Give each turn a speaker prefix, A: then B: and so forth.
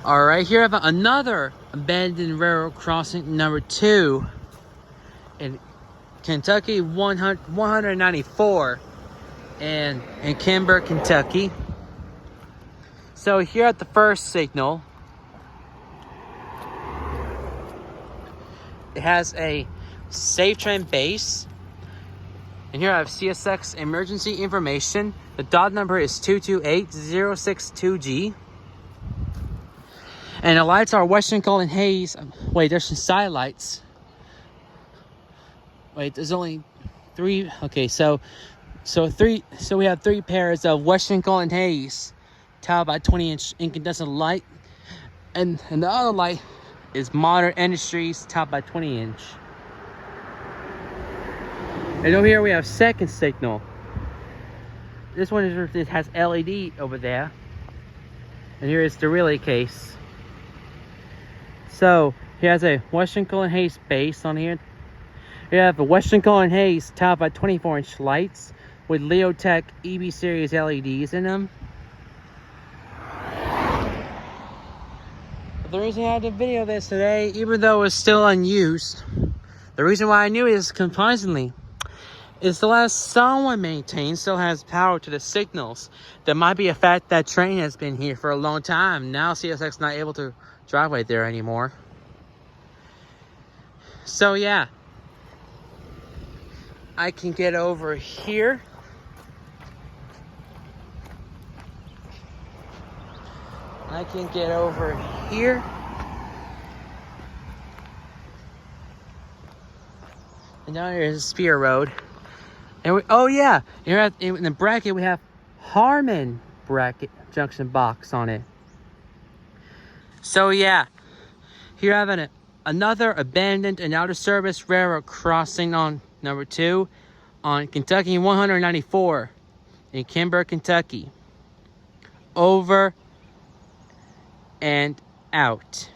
A: Alright, here I have another abandoned railroad crossing, number 2 in Kentucky 194 in Kimber, Kentucky. So here at the first signal, it has a Safe Train base. And here I have CSX emergency information. The dot number is 228062G. And the lights are Western Golden Haze. Wait, there's some side lights. Wait, there's only 3. Okay, so we have 3 pairs of Western Golden Haze, 12 by 20-inch incandescent light, and the other light is Modern Industries 12 by 20-inch. And over here we have second signal. This one it has LED over there, and here is the relay case. So he has a Western Golden Haze base on here. You have a Western Golden Haze 12 by 24-inch lights with Leotech EB series LEDs in them. But the reason I had to video this today, even though it's still unused, the reason why I knew it is surprisingly, is the last someone maintained still has power to the signals. There might be a fact that train has been here for a long time. Now CSX not able to drive right there anymore. So yeah, I can get over here. I can get over here. And down here is Spear Road. And oh yeah, here in the bracket we have Harmon bracket junction box on it. So yeah, here I have another abandoned and out of service railroad crossing on number 2 on Kentucky 194 in Kimber, Kentucky. Over and out.